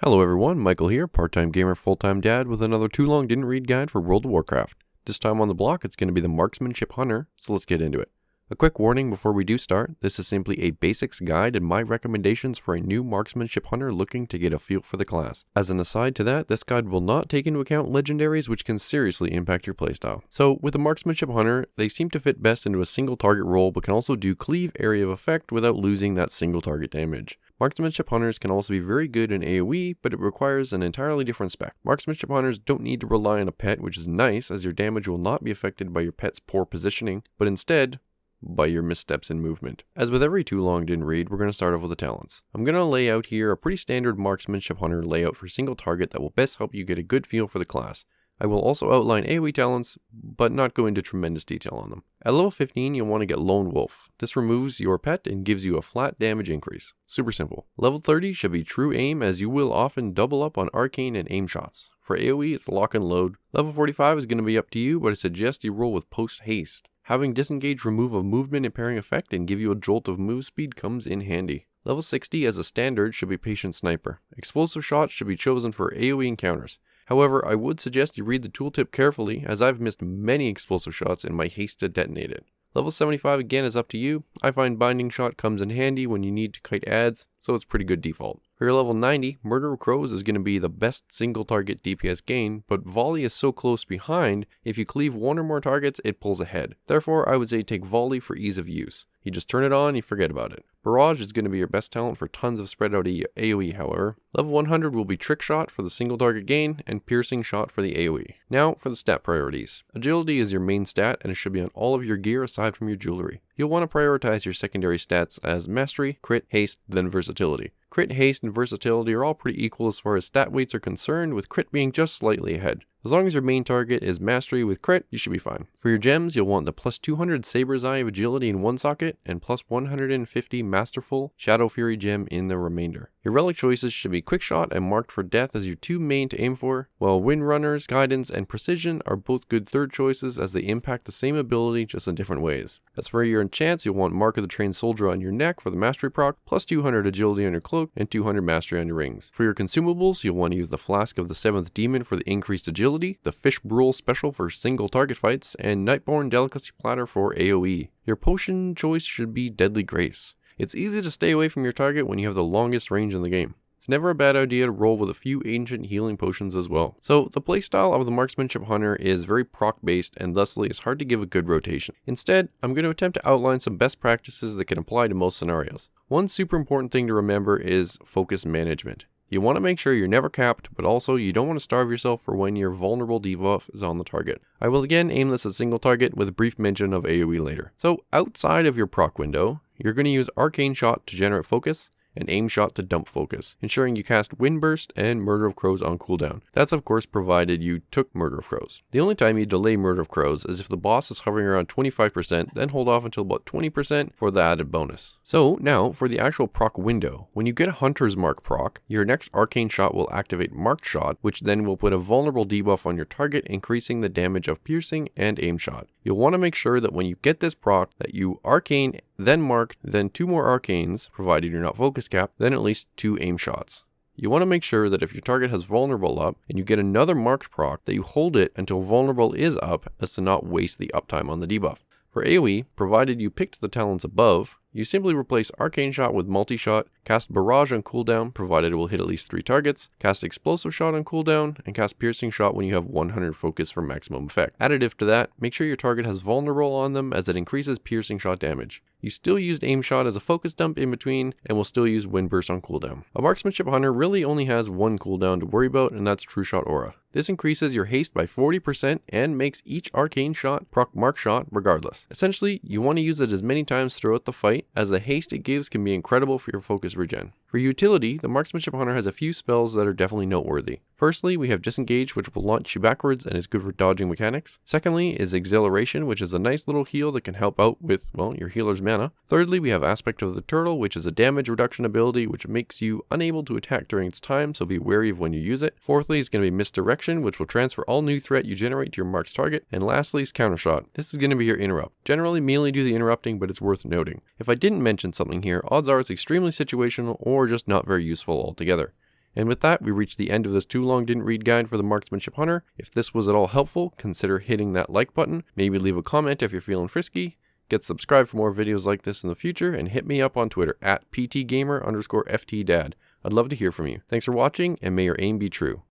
Hello everyone, Michael here, part-time gamer, full-time dad with another too long didn't read guide for World of Warcraft. This time on the block it's going to be the Marksmanship Hunter, so let's get into it. A quick warning before we do start, this is simply a basics guide and my recommendations for a new Marksmanship Hunter looking to get a feel for the class. As an aside to that, this guide will not take into account legendaries which can seriously impact your playstyle. So with the Marksmanship Hunter, they seem to fit best into a single target role but can also do cleave area of effect without losing that single target damage. Marksmanship Hunters can also be very good in AoE, but it requires an entirely different spec. Marksmanship Hunters don't need to rely on a pet, which is nice as your damage will not be affected by your pet's poor positioning, but instead by your missteps in movement. As with every too long didn't read, we're going to start off with the talents. I'm going to lay out here a pretty standard Marksmanship Hunter layout for single target that will best help you get a good feel for the class. I will also outline AoE talents, but not go into tremendous detail on them. At level 15, you'll want to get Lone Wolf. This removes your pet and gives you a flat damage increase. Super simple. Level 30 should be True Aim, as you will often double up on Arcane and Aim shots. For AoE, it's Lock and Load. Level 45 is going to be up to you, but I suggest you roll with Post Haste. Having Disengage remove a movement impairing effect and give you a jolt of move speed comes in handy. Level 60 as a standard should be Patient Sniper. Explosive shots should be chosen for AoE encounters. However, I would suggest you read the tooltip carefully, as I've missed many explosive shots in my haste to detonate it. Level 75 again is up to you. I find Binding Shot comes in handy when you need to kite adds, so it's pretty good default. For your level 90, Murder of Crows is going to be the best single target DPS gain, but Volley is so close behind, if you cleave one or more targets, it pulls ahead. Therefore, I would say take Volley for ease of use. You just turn it on, you forget about it. Barrage is going to be your best talent for tons of spread out AoE, however. Level 100 will be Trick Shot for the single target gain, and Piercing Shot for the AoE. Now for the stat priorities. Agility is your main stat, and it should be on all of your gear aside from your jewelry. You'll want to prioritize your secondary stats as Mastery, Crit, Haste, then Versatility. Crit, Haste, and Versatility are all pretty equal as far as stat weights are concerned, with Crit being just slightly ahead. As long as your main target is Mastery with Crit, you should be fine. For your gems, you'll want the plus 200 Saber's Eye of Agility in one socket, and plus 150 Masterful Shadow Fury gem in the remainder. Your relic choices should be Quick Shot and Marked for Death as your two main to aim for, while Windrunners, Guidance, and Precision are both good third choices as they impact the same ability just in different ways. As for your enchants, you'll want Mark of the Trained Soldier on your neck for the Mastery proc, plus 200 Agility on your cloak, and 200 Mastery on your rings. For your consumables, you'll want to use the Flask of the 7th Demon for the increased agility, the Fish Brule special for single target fights, and Nightborn Delicacy Platter for AoE. Your potion choice should be Deadly Grace. It's easy to stay away from your target when you have the longest range in the game. It's never a bad idea to roll with a few ancient healing potions as well. So the playstyle of the Marksmanship Hunter is very proc based and thusly it's hard to give a good rotation. Instead, I'm going to attempt to outline some best practices that can apply to most scenarios. One super important thing to remember is focus management. You want to make sure you're never capped, but also you don't want to starve yourself for when your vulnerable debuff is on the target. I will again aim this at single target with a brief mention of AoE later. So outside of your proc window, you're going to use Arcane Shot to generate focus, and Aim Shot to dump focus, ensuring you cast Wind Burst and Murder of Crows on cooldown. That's of course provided you took Murder of Crows. The only time you delay Murder of Crows is if the boss is hovering around 25%, then hold off until about 20% for the added bonus. So now for the actual proc window. When you get a Hunter's Mark proc, your next Arcane Shot will activate Marked Shot, which then will put a vulnerable debuff on your target, increasing the damage of Piercing and Aim Shot. You'll want to make sure that when you get this proc that you Arcane, then Marked, then 2 more Arcanes, provided you're not focus capped, then at least 2 Aim Shots. You want to make sure that if your target has Vulnerable up and you get another Marked proc, that you hold it until Vulnerable is up as to not waste the uptime on the debuff. For AoE, provided you picked the talents above, you simply replace Arcane Shot with Multi-Shot, cast Barrage on cooldown, provided it will hit at least 3 targets, cast Explosive Shot on cooldown, and cast Piercing Shot when you have 100 focus for maximum effect. Additive to that, make sure your target has Vulnerable on them as it increases Piercing Shot damage. You still used Aim Shot as a focus dump in between, and will still use Wind Burst on cooldown. A Marksmanship Hunter really only has one cooldown to worry about, and that's True Shot Aura. This increases your haste by 40% and makes each Arcane Shot proc Mark Shot regardless. Essentially, you want to use it as many times throughout the fight, as the haste it gives can be incredible for your focus regen. For utility, the Marksmanship Hunter has a few spells that are definitely noteworthy. Firstly, we have Disengage, which will launch you backwards and is good for dodging mechanics. Secondly is Exhilaration, which is a nice little heal that can help out with, well, your healer's mana. Thirdly, we have Aspect of the Turtle, which is a damage reduction ability which makes you unable to attack during its time, so be wary of when you use it. Fourthly is going to be Misdirection, which will transfer all new threat you generate to your mark's target. And lastly is Countershot. This is going to be your interrupt. Generally melee do the interrupting, but it's worth noting. If I didn't mention something here, odds are it's extremely situational or just not very useful altogether. And with that, we reach the end of this too long didn't read guide for the Marksmanship Hunter. If this was at all helpful, consider hitting that like button, maybe leave a comment if you're feeling frisky, get subscribed for more videos like this in the future, and hit me up on Twitter at PTGamer_FTDad. I'd love to hear from you. Thanks for watching, and may your aim be true.